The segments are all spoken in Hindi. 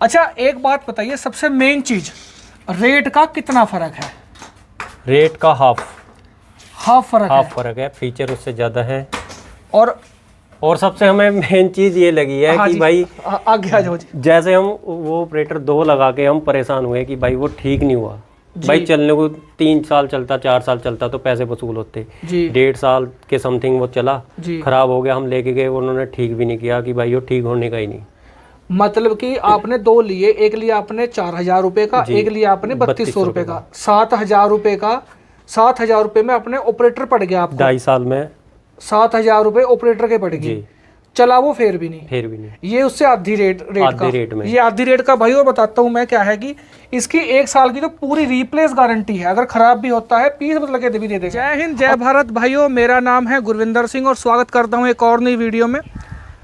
अच्छा एक बात बताइए, सबसे मेन चीज रेट का कितना फर्क है? रेट का हाफ फर्क है। फीचर उससे ज़्यादा है। और सबसे हमें मेन चीज़ ये लगी है कि भाई आगे आ जाओ जी। जैसे हम वो ऑपरेटर 2 लगा के हम परेशान हुए कि भाई वो ठीक नहीं हुआ। भाई चलने को 3 साल चलता, 4 साल चलता तो पैसे वसूल होते। 1.5 साल के समथिंग वो चला, खराब हो गया, हम लेके गए, उन्होंने ठीक भी नहीं किया कि भाई वो ठीक होने का ही नहीं। मतलब कि आपने 2 लिए, एक लिया आपने 4,000 रुपए का, एक लिया आपने 3200 रुपए का, 7,000 रुपए का। 7,000 रुपए में अपने ऑपरेटर पड़ गया आपको 2.5 साल में। 7,000 रुपए ऑपरेटर के पड़ गए, चला वो फिर भी नहीं। ये उससे आधी रेट में। ये आधी रेट का भाई और बताता हूँ मैं क्या है कि इसकी 1 साल की तो पूरी रिप्लेस गारंटी है, अगर खराब भी होता है पीस बदल के भी दे देंगे। जय हिंद, जय भारत भाइयों, मेरा नाम है गुरविंदर सिंह और स्वागत करता हूँ एक और नई वीडियो में।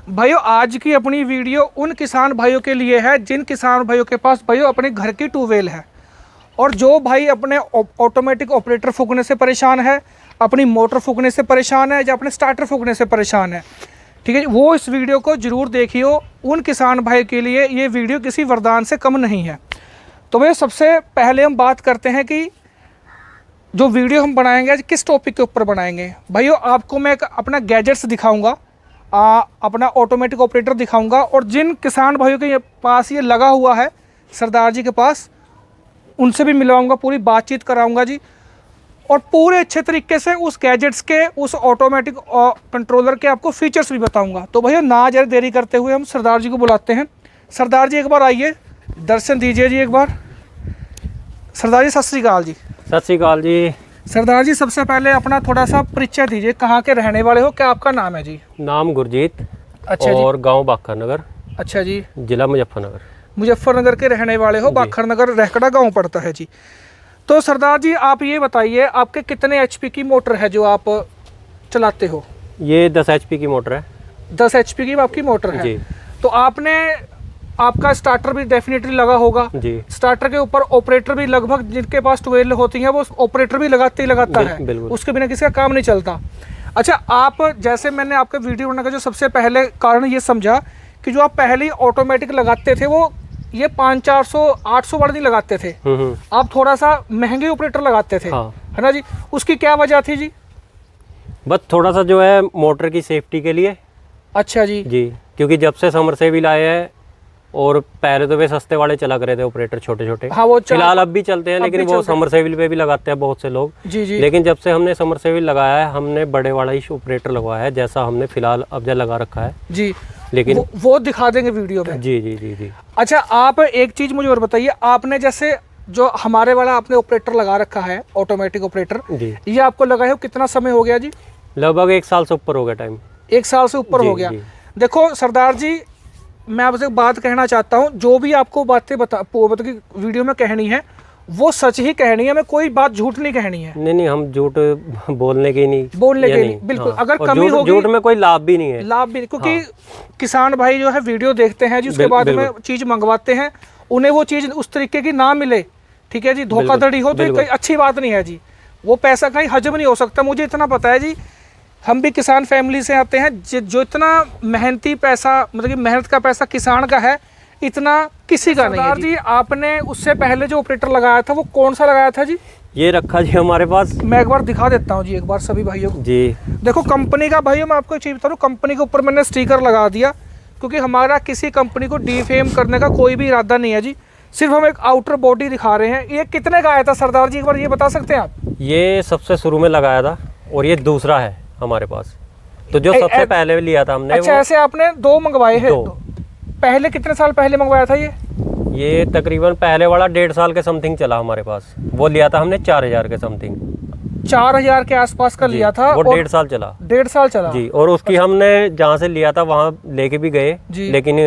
भाइयों आज की अपनी वीडियो उन किसान भाइयों के लिए है जिन किसान भाइयों के पास भाइयों अपने घर की ट्यूबवेल है और जो भाई अपने ऑटोमेटिक ऑपरेटर फूकने से परेशान है, अपनी मोटर फूकने से परेशान है या अपने स्टार्टर फूकने से परेशान है, ठीक है, वो इस वीडियो को जरूर देखियो। उन किसान भाई के लिए ये वीडियो किसी वरदान से कम नहीं है। तो भाई सबसे पहले हम बात करते हैं कि जो वीडियो हम बनाएंगे आज किस टॉपिक के ऊपर बनाएंगे। भाइयों आपको मैं एक अपना गैजेट्स दिखाऊंगा, अपना ऑटोमेटिक ऑपरेटर दिखाऊंगा और जिन किसान भाइयों के पास ये लगा हुआ है सरदार जी के पास, उनसे भी मिलवाऊंगा, पूरी बातचीत कराऊंगा जी, और पूरे अच्छे तरीके से उस गैजेट्स के, उस ऑटोमेटिक कंट्रोलर के आपको फीचर्स भी बताऊंगा। तो भैया ना ज़्यादा देरी करते हुए हम सरदार जी को बुलाते हैं। सरदार जी एक बार आइए, दर्शन दीजिए जी एक बार। सरदार जी सत श्री अकाल जी। सत श्री अकाल जी। सरदार जी सबसे पहले अपना थोड़ा सा परिचय दीजिए, कहाँ के रहने वाले हो, क्या आपका नाम है जी? नाम गुरजीत। अच्छा और गाँव बाखरनगर। अच्छा जी। जिला मुजफ्फरनगर। मुजफ्फरनगर के रहने वाले हो, बाखरनगर रहकड़ा गाँव पड़ता है जी। तो सरदार जी आप ये बताइए आपके कितने एचपी की मोटर है जो आप चलाते हो? ये 10 एचपी की मोटर है। 10 एचपी की आपकी मोटर है जी। तो आपका स्टार्टर भी डेफिनेटली लगा होगा जी। स्टार्टर के ऊपर ऑपरेटर भी लगभग जिनके पास ट्यूबवेल होती है वो ऑपरेटर भी लगाता है, उसके बिना किसी का काम नहीं चलता। अच्छा आप जैसे मैंने आपके वीडियो बनाने का जो सबसे पहले कारण ये समझा कि जो आप पहले ऑटोमेटिक लगाते थे वो ये 500-400-800 वाले नहीं लगाते थे, आप थोड़ा सा महंगे ऑपरेटर लगाते थे, है ना जी। उसकी क्या वजह थी जी? बस थोड़ा सा जो है मोटर की सेफ्टी के लिए। अच्छा जी। क्योंकि जब से समरसेबिल आए हैं और पहले तो वे सस्ते वाले चला करे थे ऑपरेटर छोटे छोटे, हाँ वो फिलहाल अब भी चलते हैं लेकिन वो समरसेबिल पे भी लगाते हैं बहुत से लोग जी। लेकिन जब से हमने समरसेबिल लगाया है हमने बड़े वाला ही ऑपरेटर लगवाया है, जैसा हमने फिलहाल अब जो लगा रखा है जी। लेकिन वो दिखा देंगे वीडियो में जी। अच्छा आप एक चीज मुझे और बताइए, आपने जैसे जो हमारे वाला आपने ऑपरेटर लगा रखा है ऑटोमेटिक ऑपरेटर, ये आपको लगा है कितना समय हो गया जी? लगभग 1 साल से ऊपर हो गया टाइम। 1 साल से ऊपर हो गया। देखो सरदार जी मैं आपसे बात कहना चाहता हूँ, जो भी आपको बातें मतलब वीडियो में कहनी है वो सच ही कहनी है, मैं कोई बात झूठ नहीं कहनी है। नहीं हम झूठ बोलने के नहीं बिल्कुल। हाँ। अगर कमी होगी झूठ में कोई लाभ भी नहीं है, क्योंकि हाँ। किसान भाई जो है वीडियो देखते हैं जी, उसके बाद में चीज मंगवाते हैं, उन्हें वो चीज उस तरीके की ना मिले, ठीक है जी, धोखाधड़ी हो तो कोई अच्छी बात नहीं है जी, वो पैसा कहीं हजम नहीं हो सकता। मुझे इतना पता है जी, हम भी किसान फैमिली से आते हैं, जो इतना मेहनती पैसा मतलब कि मेहनत का पैसा किसान का है इतना किसी का नहीं है जी। आपने उससे पहले जो ऑपरेटर लगाया था वो कौन सा लगाया था जी? ये रखा जी हमारे पास, मैं एक बार दिखा देता हूँ जी एक बार सभी भाइयों को जी। देखो कंपनी का, भाइयों मैं आपको एक चीज बता दूं, कंपनी के ऊपर मैंने स्टिकर लगा दिया क्योंकि हमारा किसी कंपनी को डिफेम करने का कोई भी इरादा नहीं है जी, सिर्फ हम एक आउटर बॉडी दिखा रहे हैं। ये कितने का आया था सरदार जी, एक बार ये बता सकते हैं आप? ये सबसे शुरू में लगाया था और ये दूसरा है हमारे पास, तो जो सबसे पहले लिया था हमने। अच्छा ऐसे आपने 2 मंगवाए हैं? पहले कितने साल पहले मंगवाया था ये तकरीबन पहले वाला 1.5 साल के समथिंग चला हमारे पास, वो लिया था हमने 4,000 के समथिंग, 4,000 के आसपास का लिया था, वो 1.5 साल चला। 1.5 साल चला जी। और उसकी हमने जहाँ से लिया था वहाँ लेके भी गए लेकिन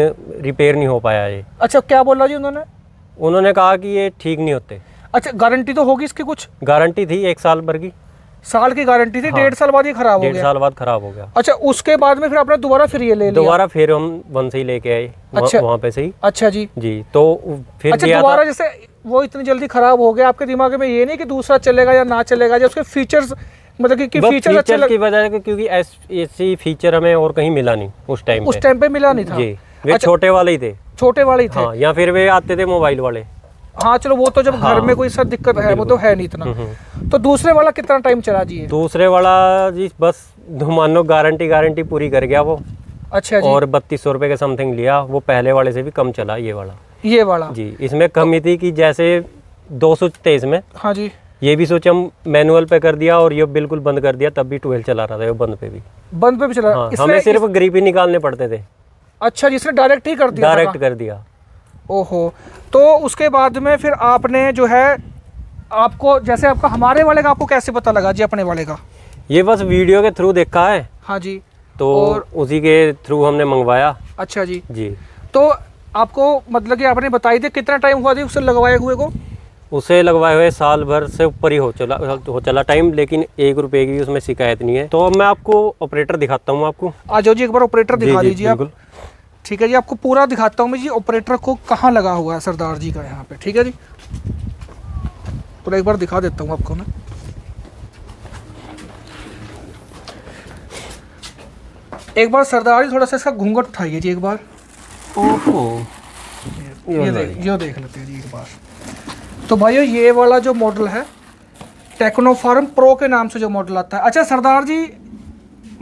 रिपेयर नहीं हो पाया ये। अच्छा क्या बोला जी उन्होंने कहा कि ये ठीक नहीं होते। अच्छा गारंटी तो होगी इसकी? कुछ गारंटी थी 1 साल भर की, साल की गारंटी थी। हाँ। 1.5 साल बाद ये खराब हो गया। 1.5 साल बाद खराब हो गया। अच्छा उसके बाद में फिर आपने दोबारा फिर ये ले लिया? दोबारा फिर हम वन से ही लेके आए। अच्छा वहाँ पे से ही। अच्छा जी। तो फिर अच्छा दोबारा जैसे वो इतनी जल्दी खराब हो गया, आपके दिमाग में ये नहीं कि दूसरा चलेगा या ना चलेगा, या उसके फीचर्स मतलब कि फीचर अच्छे की वजह से, क्योंकि ऐसी फीचर हमें और कहीं मिला नहीं उस टाइम पे मिला नहीं था जी। वे छोटे वाले ही थे छोटे वाले ही थे। हाँ, या फिर वे आते थे मोबाइल वाले। हाँ चलो वो तो जब घर में कोई सब दिक्कत है वो तो है नहीं इतना। तो दूसरे वाला कितना टाइम चला जी? दूसरे वाला जी बस मानो गारंटी पूरी कर गया वो। अच्छा जी। और 3200 रुपये के समथिंग लिया, वो पहले वाले से भी कम चला ये वाला जी। इसमें कमी थी कि जैसे 223 में, हाँ जी, ये भी सोचा हम मैनुअल पे कर दिया और ये बिल्कुल बंद कर दिया, तब भी 12 चला रहा था, वो बंद पे भी चला। हाँ, हमें सिर्फ ग्रिप ही निकालने पड़ते थे। अच्छा, जिसने डायरेक्ट ही कर दिया? डायरेक्ट कर दिया। ओहो, तो उसके बाद में फिर आपने जो है, आपको जैसे आपका हमारे वाले का आपको कैसे पता लगा जी अपने वाले का? ये बस वीडियो के थ्रू देखा है। हाँ जी। तो और उसी के थ्रू हमने मंगवाया। अच्छा जी जी। तो आपको मतलब कि आपने बताई थी कितना टाइम हुआ थी उसे लगवाए हुए को? उसे लगवाए हुए साल भर से ऊपर ही हो चला टाइम, लेकिन 1 रुपए की भी उसमें शिकायत नहीं है। तो मैं आपको ऑपरेटर दिखाता हूँ आपको। आ जाओ जी, एक बार ऑपरेटर दिखा दीजिए आप। ठीक है जी, आपको पूरा दिखाता हूँ मैं जी ऑपरेटर को कहाँ लगा हुआ है सरदार जी का यहाँ पे। ठीक है जी, पूरा एक बार दिखा देता हूँ आपको मैं। एक बार सरदार जी थोड़ा सा इसका घूंघट उठाइए जी एक बार। ओहो, ये देख लेते हैं जी एक बार। तो भाइयों ये वाला जो मॉडल है टेक्नोफार्म प्रो के नाम से जो मॉडल आता है। अच्छा सरदार जी,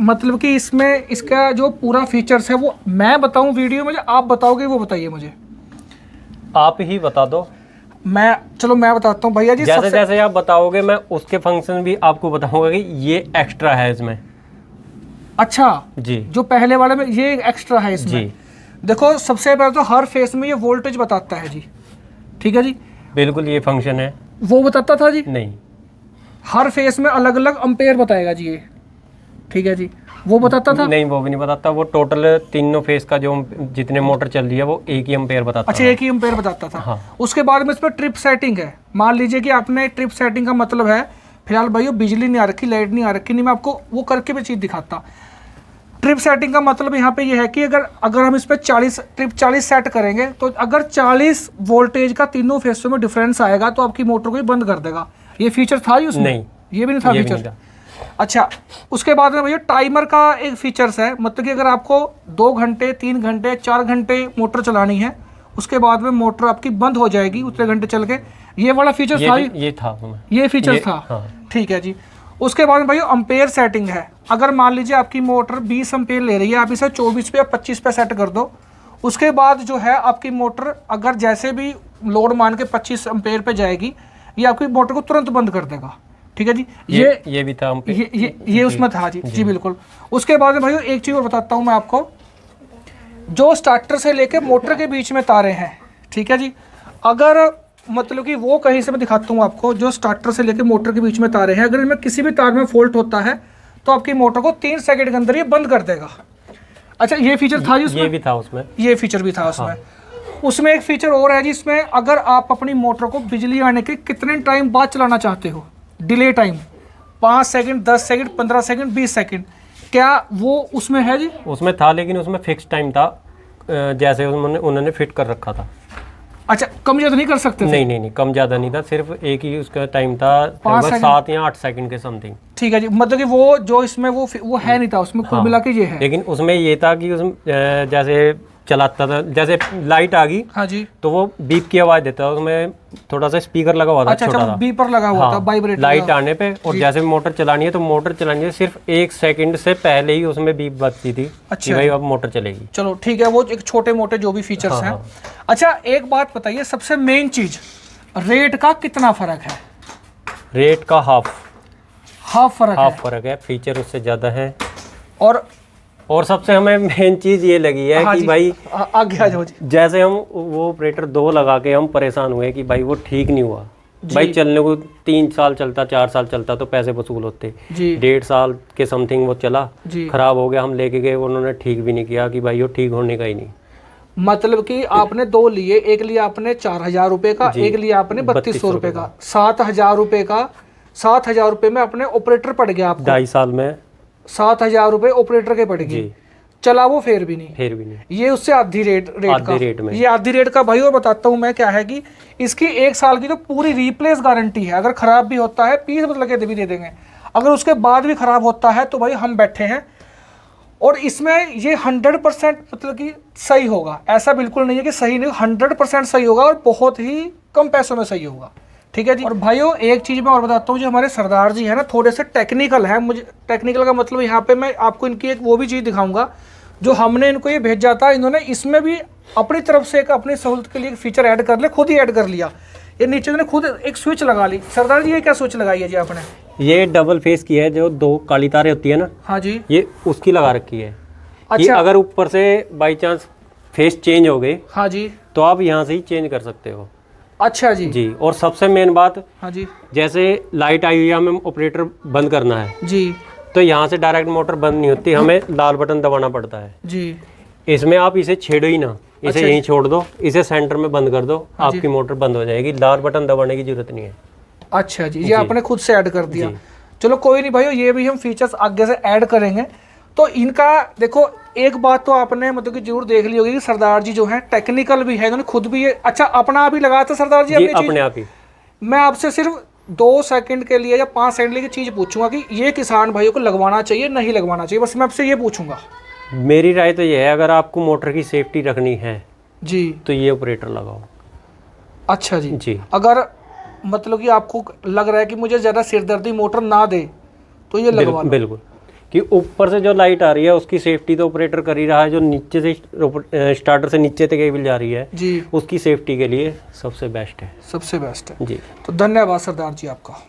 मतलब कि इसमें इसका जो पूरा फीचर्स है वो मैं बताऊं वीडियो में, आप बताओगे वो बताइए मुझे? आप ही बता दो। चलो मैं बताता हूँ भैया जी। जैसे जैसे आप बताओगे मैं उसके फंक्शन भी आपको बताऊंगा कि ये एक्स्ट्रा है इसमें। अच्छा जी, जो पहले वाले में ये एक्स्ट्रा है इसमें जी। देखो सबसे पहले तो हर फेस में ये वोल्टेज बताता है जी। ठीक है जी, बिल्कुल ये फंक्शन है। वो बताता था जी? नहीं, हर फेस में अलग अलग अम्पेयर बताएगा जी ये। ठीक है जी, वो बताता था? नहीं, वो भी नहीं बताता। वो टोटल तीनों फेस का जो जितने मोटर चल रही है वो एक ही अम्पेयर बताता। अच्छा, एक ही अम्पेयर बताता था। हाँ। उसके बाद में इस पर ट्रिप सेटिंग है। मान लीजिए कि आपने ट्रिप सेटिंग का मतलब है, फिलहाल भाई बिजली नहीं आ रखी, लाइट नहीं आ रखी, नहीं मैं आपको वो करके भी चीज़ दिखाता। ट्रिप सेटिंग का मतलब यहाँ पे ये है कि अगर हम इस पर 40 सेट करेंगे तो अगर 40 वोल्टेज का तीनों फेसों में डिफरेंस आएगा तो आपकी मोटर को ही बंद कर देगा। ये फीचर था ही उसमें? नहीं, ये भी नहीं था फीचर। अच्छा, उसके बाद में भैया टाइमर का एक फीचर्स है, मतलब कि अगर आपको 2 घंटे 3 घंटे 4 घंटे मोटर चलानी है उसके बाद में मोटर आपकी बंद हो जाएगी उतने घंटे चल के। ये वाला फीचर था? ये फीचर था। हाँ। ठीक है जी। उसके बाद में भैया अम्पेयर सेटिंग है। अगर मान लीजिए आपकी मोटर 20 अम्पेयर ले रही है, आप इसे 24 पे या 25 पे सेट कर दो। उसके बाद जो है आपकी मोटर अगर जैसे भी लोड मान के 25 अम्पेयर पे जाएगी, ये आपकी मोटर को तुरंत बंद कर देगा। ठीक है जी, ये भी था ये उसमें था जी। जी बिल्कुल। उसके बाद में भाई एक चीज़ और बताता हूँ मैं आपको, जो स्टार्टर से लेके मोटर के बीच में तारे हैं, ठीक है जी, अगर मतलब कि वो कहीं से मैं दिखाता हूँ आपको, जो स्टार्टर से लेके मोटर के बीच में तारे हैं, अगर इनमें किसी भी तार में फॉल्ट होता है तो आपकी मोटर को 3 सेकंड के अंदर ये बंद कर देगा। अच्छा, ये फीचर था जी उसमें? ये भी था उसमें, ये फीचर भी था उसमें। हाँ। उसमें एक फीचर और है जिसमें अगर आप अपनी मोटर को बिजली आने के कितने टाइम बाद चलाना चाहते हो, delay time 5 second, 10 second, 15 second, 20 second, क्या वो उसमें है जी? उसमें था, लेकिन उसमें फिक्स टाइम था, जैसे उन्होंने फिट कर रखा था। अच्छा, कम ज़्यादा नहीं कर सकते थे? नहीं, कम ज़्यादा नहीं था, सिर्फ एक ही उसका टाइम था, 7 या 8 सेकंड के समथिंग। ठीक है जी, मतलब कि वो जो इसमें वो है नहीं था उसमें, कुल मिला के ये है। लेकिन उसमें ये था कि उसमें जैसे चलाता था, जैसे लाइट आ गई, हाँ जी, तो वो बीप की आवाज देता है, उसमें थोड़ा सा स्पीकर लगा हुआ था। अच्छा, बीपर लगा हुआ था, वाइब्रेट लाइट आने पे। और जैसे मोटर चलानी है तो मोटर चलानी है, सिर्फ 1 सेकंड से पहले ही उसमें बीप बजती थी। अच्छा, कि भाई अब मोटर चलेगी। चलो ठीक है, वो एक छोटे मोटे जो भी फीचर्स हैं। अच्छा, एक बात बताइए, सबसे मेन चीज, रेट का कितना फर्क है? रेट का हाफ फर्क है, फीचर उससे ज्यादा है। और सबसे हमें मेन चीज़ ये लगी है कि भाई आगे आ जाओ, जैसे हम वो ऑपरेटर 2 लगा के हम परेशान हुए कि भाई वो ठीक नहीं हुआ। भाई चलने को 3 साल चलता, 4 साल चलता तो पैसे वसूल होते। 1.5 साल के समथिंग वो चला, खराब हो गया, हम लेके गए, उन्होंने ठीक भी नहीं किया कि भाई वो ठीक होने का ही नहीं। मतलब कि आपने 2 लिए, एक लिया आपने 4000 रुपये का, एक लिया आपने 3200 रुपये का, 7000 रुपये का। 7000 रुपये में अपने ऑपरेटर पड़ गया आपको 2.5 साल में। 7000 रुपये ऑपरेटर के पड़ गए, चला वो फिर भी नहीं। ये उससे आधी रेट में। ये आधी रेट का भाई और बताता हूँ मैं क्या है कि इसकी 1 साल की तो पूरी रिप्लेस गारंटी है। अगर खराब भी होता है पीस बदल के भी दे देंगे, अगर उसके बाद भी खराब होता है तो भाई हम बैठे हैं। और इसमें ये 100% मतलब कि सही होगा, ऐसा बिल्कुल नहीं है कि सही नहीं, 100% सही होगा और बहुत ही कम पैसों में सही होगा। ठीक है जी। और भाइयों एक चीज़ मैं और बताता हूँ, जो हमारे सरदार जी हैं ना थोड़े से टेक्निकल है। मुझे टेक्निकल का मतलब यहाँ पे मैं आपको इनकी एक वो भी चीज़ दिखाऊंगा, जो हमने इनको ये भेजा था, इन्होंने इसमें भी अपनी तरफ से एक अपनी सहूलत के लिए एक फीचर ऐड कर ले, खुद ही ऐड कर लिया। ये नीचे उन्होंने खुद एक स्विच लगा ली। सरदार जी ये क्या स्विच लगाई है जी आपने? ये डबल फेस की है, जो 2 काली तारें होती है ना, हाँ जी, ये उसकी लगा रखी है। अच्छा, ये अगर ऊपर से बाई चांस फेस चेंज हो गए, हाँ जी, तो आप यहाँ से ही चेंज कर सकते हो। अच्छा जी जी। और सबसे मेन बात, हाँ जी, जैसे लाइट आई हुई है, हमें ऑपरेटर बंद करना है जी, तो यहाँ से डायरेक्ट मोटर बंद नहीं होती, हमें लाल बटन दबाना पड़ता है जी। इसमें आप इसे छेड़ो ही ना, इसे अच्छा, यहीं छोड़ दो, इसे सेंटर में बंद कर दो, हाँ आपकी मोटर बंद हो जाएगी, लाल बटन दबाने की जरूरत नहीं है। अच्छा जी, ये आपने खुद से ऐड कर दिया। चलो कोई नहीं भाइयों, ये भी हम फीचर्स आगे से ऐड करेंगे। तो इनका देखो, एक बात तो आपने मतलब कि जरूर देख ली होगी कि सरदार जी जो है टेक्निकल भी है, इन्होंने खुद भी ये अच्छा अपना आप ही लगाया था सरदार जी अपने आप ही। मैं आपसे सिर्फ 2 सेकंड के लिए या 5 सेकंड के लिए चीज़ पूछूंगा कि ये किसान भाइयों को लगवाना चाहिए नहीं लगवाना चाहिए, बस मैं आपसे ये पूछूंगा। मेरी राय तो ये है, अगर आपको मोटर की सेफ्टी रखनी है जी तो ये ऑपरेटर लगाओ। अच्छा जी जी। अगर मतलब कि आपको लग रहा है कि मुझे ज़्यादा सिरदर्दी मोटर ना दे तो ये लगवा लो। बिल्कुल, कि ऊपर से जो लाइट आ रही है उसकी सेफ्टी तो ऑपरेटर कर ही रहा है, जो नीचे से स्टार्टर से नीचे तक केबल जा रही है जी, उसकी सेफ्टी के लिए सबसे बेस्ट है, सबसे बेस्ट है जी। तो धन्यवाद सरदार जी आपका।